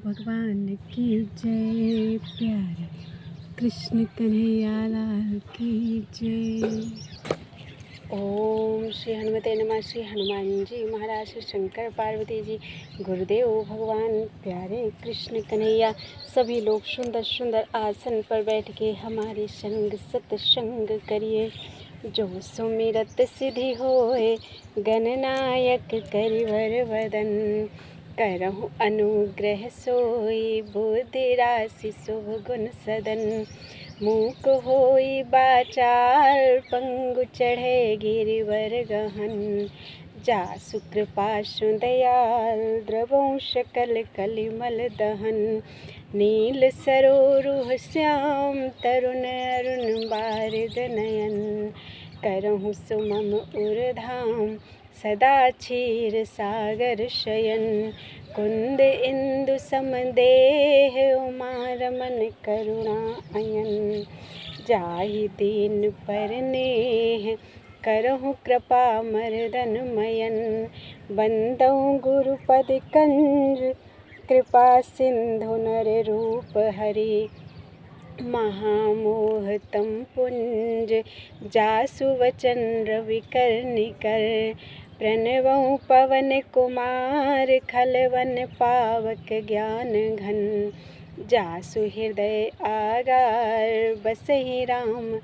भगवान की जय। प्यारे कृष्ण कन्हैया लाल की जय। ओम श्री हनुमते नमः। श्री हनुमान जी महाराज, श्री शंकर पार्वती जी, गुरुदेव भगवान, प्यारे कृष्ण कन्हैया। सभी लोग सुंदर सुंदर आसन पर बैठ के हमारे संग सत्संग करिए। जो सुमिरत सिद्धि होए, गणनायक करिवर वदन। करहु अनुग्रह सोई, बुद्धि राशि शुभ गुण सदन। मूक होई बाचार, पंगु चढ़े गिरिवर गहन। जासु कृपा दयाल, द्रवौ सकल कलिमल दहन। नील सरोरुह श्याम, तरुण अरुण बारिद नयन। करहु सुमम उरधाम, सदा क्षीर सागर शयन। कुंद इंदु समदेह, उमा रमन करुणा अयन। जाहि दीन परनेह, करहु कृपा मर्दन मयन। बंदउ गुरुपद कंज, कृपा सिंधु नर रूप हरि। महामोहतम पुंज, जासु वचन रवि कर निकर। प्रणवउ पवन कुमार, खलवन पावक ज्ञान घन। जासु हृदय आगार, बसहि राम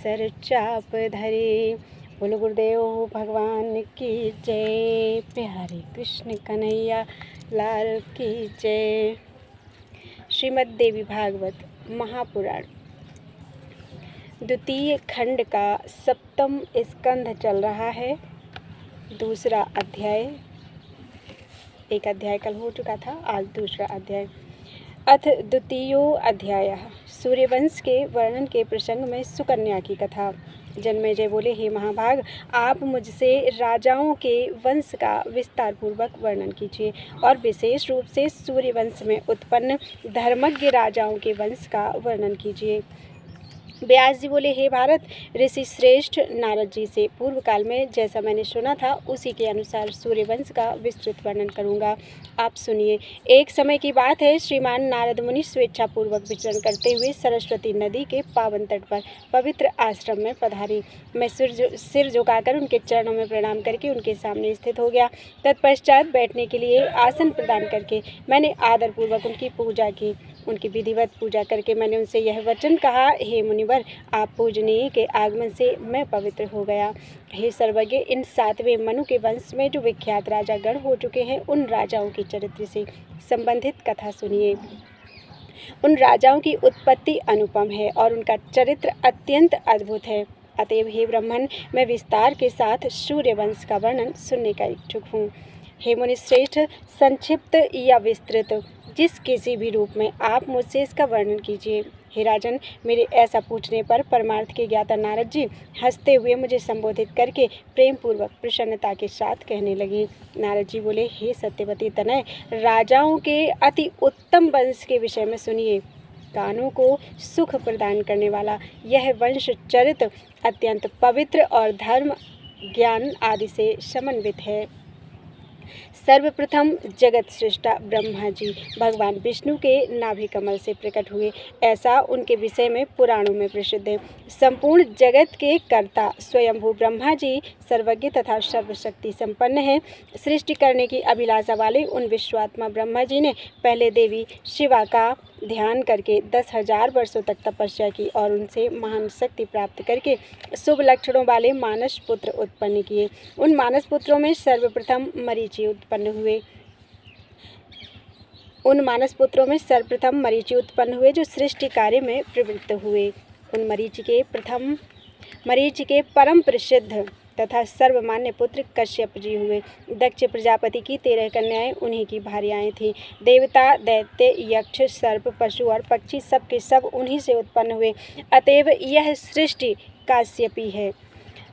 सर चाप धरे। बोलो गुरुदेव भगवान की जय। प्यारे कृष्ण कन्हैया लाल की जय। श्रीमद् देवी भागवत महापुराण द्वितीय खंड का सप्तम स्कंध चल रहा है। दूसरा अध्याय, एक अध्याय कल हो चुका था, आज दूसरा अध्याय। अथ द्वितीयो अध्याय। सूर्यवंश के वर्णन के प्रसंग में सुकन्या की कथा। जन्मेजय बोले, हे महाभाग, आप मुझसे राजाओं के वंश का विस्तार पूर्वक वर्णन कीजिए और विशेष रूप से सूर्यवंश में उत्पन्न धर्मज्ञ राजाओं के वंश का वर्णन कीजिए। व्यास जी बोले, हे भारत, ऋषि श्रेष्ठ नारद जी से पूर्व काल में जैसा मैंने सुना था उसी के अनुसार सूर्यवंश का विस्तृत वर्णन करूंगा। आप सुनिए। एक समय की बात है, श्रीमान नारद मुनि स्वेच्छापूर्वक विचरण करते हुए सरस्वती नदी के पावन तट पर पवित्र आश्रम में पधारे। मैं सिर झुकाकर उनके चरणों में प्रणाम करके उनके सामने स्थित हो गया। तत्पश्चात बैठने के लिए आसन प्रदान करके मैंने आदरपूर्वक उनकी पूजा की। उनकी विधिवत पूजा करके मैंने उनसे यह वचन कहा, हे मुनिवर, आप पूजनीय के आगमन से मैं पवित्र हो गया। हे सर्वज्ञ, इन सातवें मनु के वंश में जो विख्यात राजा गण हो चुके हैं, उन राजाओं के चरित्र से संबंधित कथा सुनिए। उन राजाओं की उत्पत्ति अनुपम है और उनका चरित्र अत्यंत अद्भुत है। अतएव हे ब्राह्मण, मैं विस्तार के साथ सूर्यवंश का वर्णन सुनने का इच्छुक हूँ। हे मुनि श्रेष्ठ, संक्षिप्त या विस्तृत जिस किसी भी रूप में आप मुझसे इसका वर्णन कीजिए। हे राजन, मेरे ऐसा पूछने पर परमार्थ के ज्ञाता नारद जी हंसते हुए मुझे संबोधित करके प्रेम पूर्वक प्रसन्नता के साथ कहने लगे। नारद जी बोले, हे सत्यवती तनय, राजाओं के अति उत्तम वंश के विषय में सुनिए। कानों को सुख प्रदान करने वाला यह वंश चरित्र अत्यंत पवित्र और धर्म, ज्ञान आदि से समन्वित है। सर्वप्रथम जगत सृष्टा ब्रह्मा जी भगवान विष्णु के नाभि कमल से प्रकट हुए, ऐसा उनके विषय में पुराणों में प्रसिद्ध है। संपूर्ण जगत के कर्ता स्वयंभू ब्रह्मा जी सर्वज्ञ तथा सर्वशक्ति संपन्न हैं। सृष्टि करने की अभिलाषा वाले उन विश्वात्मा ब्रह्मा जी ने पहले देवी शिवा का ध्यान करके 10,000 वर्षों तक तपस्या की और उनसे महान शक्ति प्राप्त करके शुभ लक्षणों वाले मानस पुत्र उत्पन्न किए। उन मानस पुत्रों में सर्वप्रथम मरीचि उत्पन्न हुए जो सृष्टि कार्य में प्रवृत्त हुए। उन मरीचि के परम प्रसिद्ध तथा सर्वमान्य पुत्र कश्यप जी हुए। दक्ष प्रजापति की 13 कन्याएं उन्हीं की भार्याएं थीं। देवता, दैत्य, यक्ष, सर्प, पशु और पक्षी सब के सब उन्हीं से उत्पन्न हुए। अतएव यह सृष्टि काश्यपी है।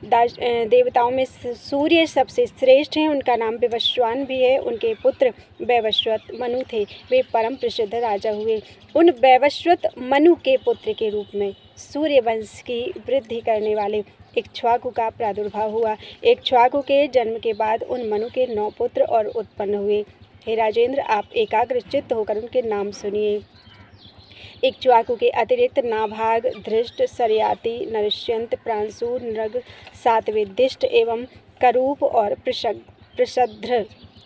देवताओं में सूर्य सबसे श्रेष्ठ हैं, उनका नाम वैवस्वान भी है। उनके पुत्र वैवस्वत मनु थे, वे परम प्रसिद्ध राजा हुए। उन वैवस्वत मनु के पुत्र के रूप में सूर्यवंश की वृद्धि करने वाले इक्ष्वाकु का प्रादुर्भाव हुआ। इक्ष्वाकु के जन्म के बाद उन मनु के 9 पुत्र और उत्पन्न हुए। हे राजेंद्र, आप एकाग्रचित्त होकर उनके नाम सुनिए। इक्ष्वाकु के अतिरिक्त नाभाग, धृष्ट, सरयाति, नरस्यंत, प्रांशु, नृग, सातवेदिष्ट एवं करूप और प्रषध्र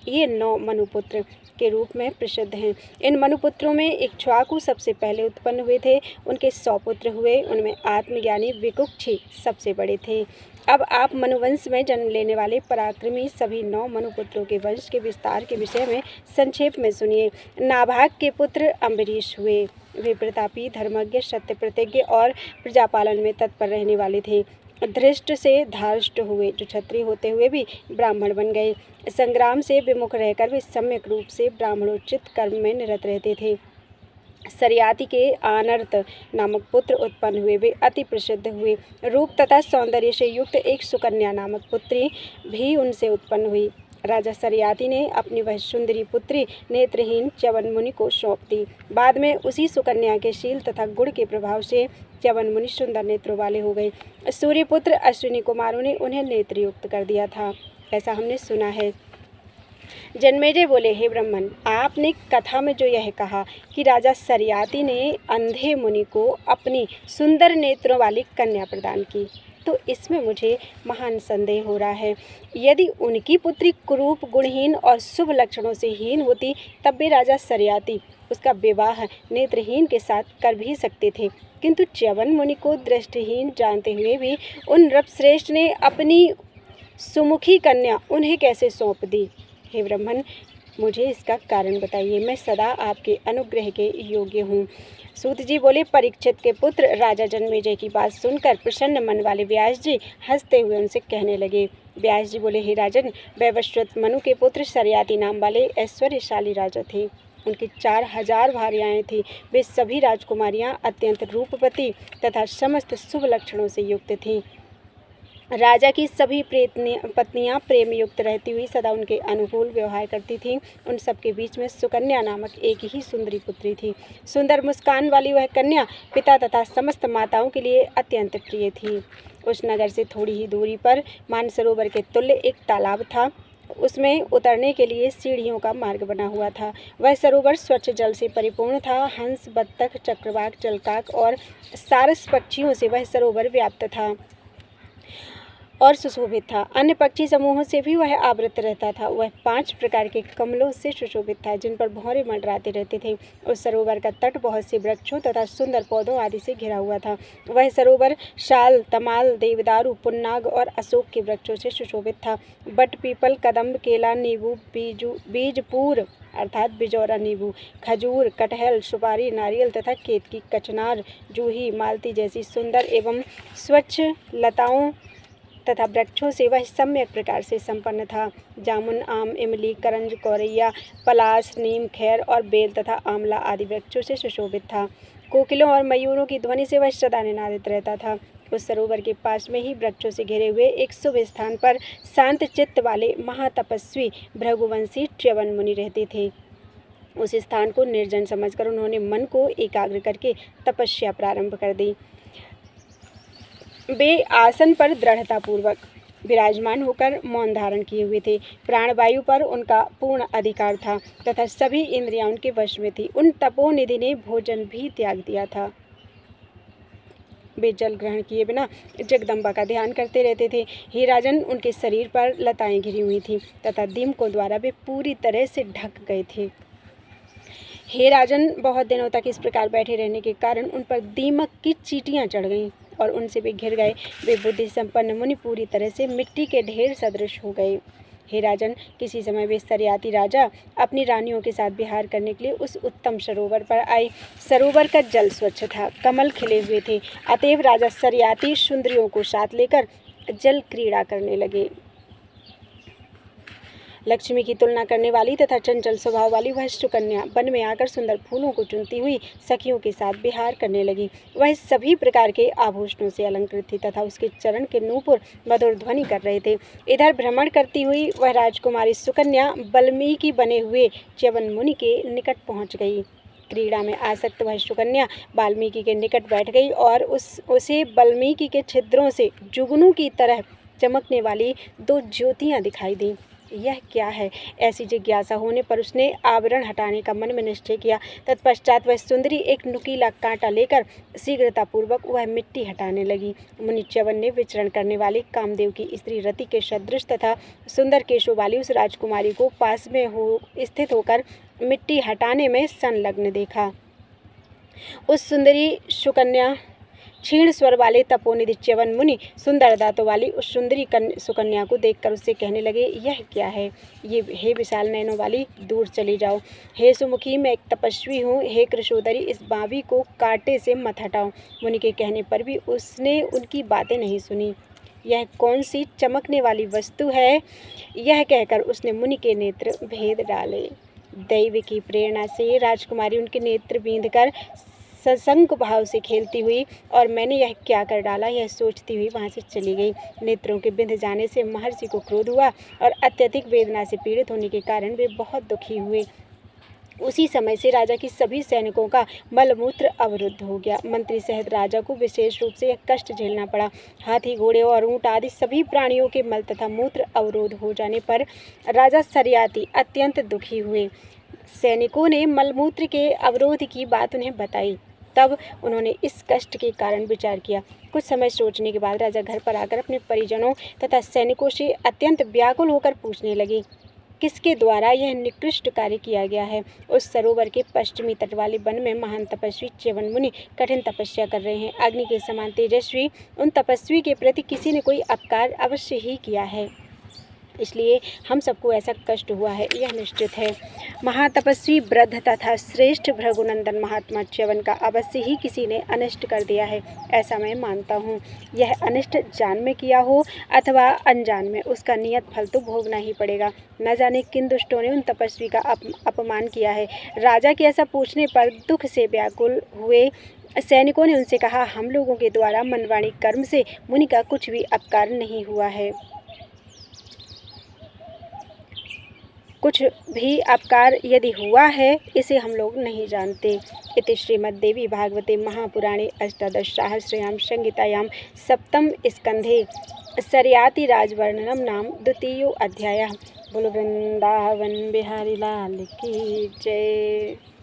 ये 9 मनुपुत्र के रूप में प्रसिद्ध हैं। इन मनुपुत्रों में इक्ष्वाकु सबसे पहले उत्पन्न हुए थे। उनके 100 पुत्र हुए। उनमें आत्मज्ञानी विकुक्षी सबसे बड़े थे। अब आप मनुवंश में जन्म लेने वाले पराक्रमी सभी 9 मनुपुत्रों के वंश के विस्तार के विषय में संक्षेप में सुनिए। नाभाग के पुत्र अम्बरीश हुए। वे प्रतापी, धर्मज्ञ, सत्य प्रतिज्ञ और प्रजापालन में तत्पर रहने वाले थे। धृष्ट से धार्ष्ट हुए, जो क्षत्रिय होते हुए भी ब्राह्मण बन गए। संग्राम से विमुख रहकर वे सम्यक रूप से ब्राह्मणोचित कर्म में निरत रहते थे। सरयाति के आनर्त नामक पुत्र उत्पन्न हुए। वे अति प्रसिद्ध हुए। रूप तथा सौंदर्य से युक्त एक सुकन्या नामक पुत्री भी उनसे उत्पन्न हुई। राजा सरयाति ने अपनी वह सुंदरी पुत्री नेत्रहीन च्यवन मुनि को सौंप दी। बाद में उसी सुकन्या के शील तथा गुण के प्रभाव से च्यवन मुनि सुंदर नेत्रों वाले हो गए। सूर्यपुत्र अश्विनी कुमारों ने उन्हें नेत्रयुक्त कर दिया था, ऐसा हमने सुना है। जन्मेजय बोले, हे ब्राह्मण, आपने कथा में जो यह कहा कि राजा सरयाति ने अंधे मुनि को अपनी सुंदर नेत्रों वाली कन्या प्रदान की, तो इसमें मुझे महान संदेह हो रहा है। यदि उनकी पुत्री कुरूप, गुणहीन और शुभ लक्षणों से हीन होती, तब भी राजा सरयाति उसका विवाह नेत्रहीन के साथ कर भी सकते थे। किंतु च्यवन मुनि को दृष्टिहीन जानते हुए भी उन नृपश्रेष्ठ ने अपनी सुमुखी कन्या उन्हें कैसे सौंप दी? हे ब्राह्मण, मुझे इसका कारण बताइए। मैं सदा आपके अनुग्रह के योग्य हूँ। सूत जी बोले, परीक्षित के पुत्र राजा जन्मेजय की बात सुनकर प्रसन्न मन वाले व्यास जी हंसते हुए उनसे कहने लगे। व्यास जी बोले, हे राजन, वैवस्वत मनु के पुत्र सरयाति नाम वाले ऐश्वर्यशाली राजा थे। उनकी 4000 भार्याएँ थीं। वे सभी राजकुमारियाँ अत्यंत रूपवती तथा समस्त शुभ लक्षणों से युक्त थीं। राजा की सभी पत्नियां प्रेम युक्त रहती हुई सदा उनके अनुकूल व्यवहार करती थीं। उन सबके बीच में सुकन्या नामक एक ही सुंदरी पुत्री थी। सुंदर मुस्कान वाली वह कन्या पिता तथा समस्त माताओं के लिए अत्यंत प्रिय थी। उस नगर से थोड़ी ही दूरी पर मानसरोवर के तुल्य एक तालाब था। उसमें उतरने के लिए सीढ़ियों का मार्ग बना हुआ था। वह सरोवर स्वच्छ जल से परिपूर्ण था। हंस, बत्तख, चक्रवाक, जलकाक और सारस पक्षियों से वह सरोवर व्याप्त था और सुशोभित था। अन्य पक्षी समूहों से भी वह आवृत रहता था। वह 5 प्रकार के कमलों से सुशोभित था, जिन पर भौरे मंडराते रहते थे। उस सरोवर का तट बहुत से वृक्षों तथा सुंदर पौधों आदि से घिरा हुआ था। वह सरोवर शाल, तमाल, देवदारू, पुन्नाग और अशोक के वृक्षों से सुशोभित था। बट, पीपल, कदम्ब, केला, नींबू, बीजपूर अर्थात बिजौरा नींबू, खजूर, कटहल, सुपारी, नारियल तथा केतकी, कचनार, जूही, मालती जैसी सुंदर एवं स्वच्छ लताओं तथा वृक्षों से वह सम्यक प्रकार से संपन्न था। जामुन, आम, इमली, करंज, कौरैया, पलाश, नीम, खैर और बेल तथा आंवला आदि वृक्षों से सुशोभित था। कोकिलों और मयूरों की ध्वनि से वह सदा निनादित रहता था। उस सरोवर के पास में ही वृक्षों से घिरे हुए एक शुभ स्थान पर शांत चित्त वाले महातपस्वी भृगुवंशी च्यवन मुनि रहते थे। उस स्थान को निर्जन समझकर उन्होंने मन को एकाग्र करके तपस्या प्रारंभ कर दी। वे आसन पर दृढ़तापूर्वक विराजमान होकर मौन धारण किए हुए थे। प्राणवायु पर उनका पूर्ण अधिकार था तथा सभी इंद्रियां उनके वश में थी। उन तपोनिधि ने भोजन भी त्याग दिया था। वे जल ग्रहण किए बिना जगदम्बा का ध्यान करते रहते थे। हे राजन, उनके शरीर पर लताएं घिरी हुई थीं तथा दीमकों द्वारा वे पूरी तरह से ढक गए थे। हे राजन, बहुत दिनों तक इस प्रकार बैठे रहने के कारण उन पर दीमक की चींटियां चढ़ गईं और उनसे वे घिर गए। वे बुद्धि संपन्न मुनि पूरी तरह से मिट्टी के ढेर सदृश हो गए। हे राजन, किसी समय वे सरयाति राजा अपनी रानियों के साथ विहार करने के लिए उस उत्तम सरोवर पर आए। सरोवर का जल स्वच्छ था, कमल खिले हुए थे। अतएव राजा सरयाति सुंदरियों को साथ लेकर जल क्रीड़ा करने लगे। लक्ष्मी की तुलना करने वाली तथा चंचल स्वभाव वाली वह सुकन्या वन में आकर सुंदर फूलों को चुनती हुई सखियों के साथ विहार करने लगी। वह सभी प्रकार के आभूषणों से अलंकृत थी तथा उसके चरण के नूपुर मधुर ध्वनि कर रहे थे। इधर भ्रमण करती हुई वह राजकुमारी सुकन्या वाल्मीकि बने हुए च्यवन मुनि के निकट पहुँच गई। क्रीड़ा में आसक्त वह सुकन्या वाल्मीकि के निकट बैठ गई और उसे वाल्मीकि के छिद्रों से जुगनू की तरह चमकने वाली 2 ज्योतियाँ दिखाई दी। यह क्या है। ऐसी जिज्ञासा होने पर उसने आवरण हटाने का मन में निश्चय किया। तत्पश्चात वह सुंदरी एक नुकीला कांटा लेकर शीघ्रतापूर्वक वह मिट्टी हटाने लगी। मुनि च्यवन ने विचरण करने वाली कामदेव की स्त्री रति के सदृश तथा सुंदर केशों वाली उस राजकुमारी को पास में स्थित होकर मिट्टी हटाने में संलग्न देखा। उस सुंदरी सुकन्या क्षीण स्वर वाले तपोनिधि च्यवन मुनि सुंदर दांतों वाली उस सुंदरी सुकन्या को देखकर उससे कहने लगे, यह क्या है। ये हे विशाल नैनों वाली, दूर चली जाओ। हे सुमुखी, मैं एक तपस्वी हूँ। हे कृशोदरी, इस बावी को कांटे से मत हटाओ। मुनि के कहने पर भी उसने उनकी बातें नहीं सुनी। यह कौन सी चमकने वाली वस्तु है। यह कहकर उसने मुनि के नेत्र भेद डाले। दैव की प्रेरणा से राजकुमारी उनके नेत्र बींध कर सशंक भाव से खेलती हुई और मैंने यह क्या कर डाला, यह सोचती हुई वहाँ से चली गई। नेत्रों के बिंध जाने से महर्षि को क्रोध हुआ और अत्यधिक वेदना से पीड़ित होने के कारण वे बहुत दुखी हुए। उसी समय से राजा की सभी सैनिकों का मलमूत्र अवरुद्ध हो गया। मंत्री सहित राजा को विशेष रूप से यह कष्ट झेलना पड़ा। हाथी, घोड़े और ऊंट आदि सभी प्राणियों के मल तथा मूत्र अवरोध हो जाने पर राजा सरियाती अत्यंत दुखी हुए। सैनिकों ने मलमूत्र के अवरोध की बात उन्हें बताई। तब उन्होंने इस कष्ट के कारण विचार किया। कुछ समय सोचने के बाद राजा घर पर आकर अपने परिजनों तथा सैनिकों से अत्यंत व्याकुल होकर पूछने लगे, किसके द्वारा यह निकृष्ट कार्य किया गया है। उस सरोवर के पश्चिमी तट वाले वन में महान तपस्वी च्यवन मुनि कठिन तपस्या कर रहे हैं। अग्नि के समान तेजस्वी उन तपस्वी के प्रति किसी ने कोई अपकार अवश्य ही किया है, इसलिए हम सबको ऐसा कष्ट हुआ है, यह निश्चित है। महातपस्वी वृद्ध तथा श्रेष्ठ भृगुनंदन महात्मा च्यवन का अवश्य ही किसी ने अनिष्ट कर दिया है, ऐसा मैं मानता हूँ। यह अनिष्ट जान में किया हो अथवा अनजान में, उसका नियत फल तो भोगना ही पड़ेगा। न जाने किन दुष्टों ने उन तपस्वी का अपमान किया है। राजा के ऐसा पूछने पर दुख से व्याकुल हुए सैनिकों ने उनसे कहा, हम लोगों के द्वारा मनवाणी कर्म से मुनि का कुछ भी अपकार नहीं हुआ है। कुछ भी अपकार यदि हुआ है, इसे हम लोग नहीं जानते। इति श्रीमद्देवी भागवते महापुराणे अष्टादशसहस्रयां संहितायां सप्तम स्कंधे शर्याति राजवर्णनम नाम द्वितीयो अध्यायः। बोलो वृंदावन बिहारी लाल की जय।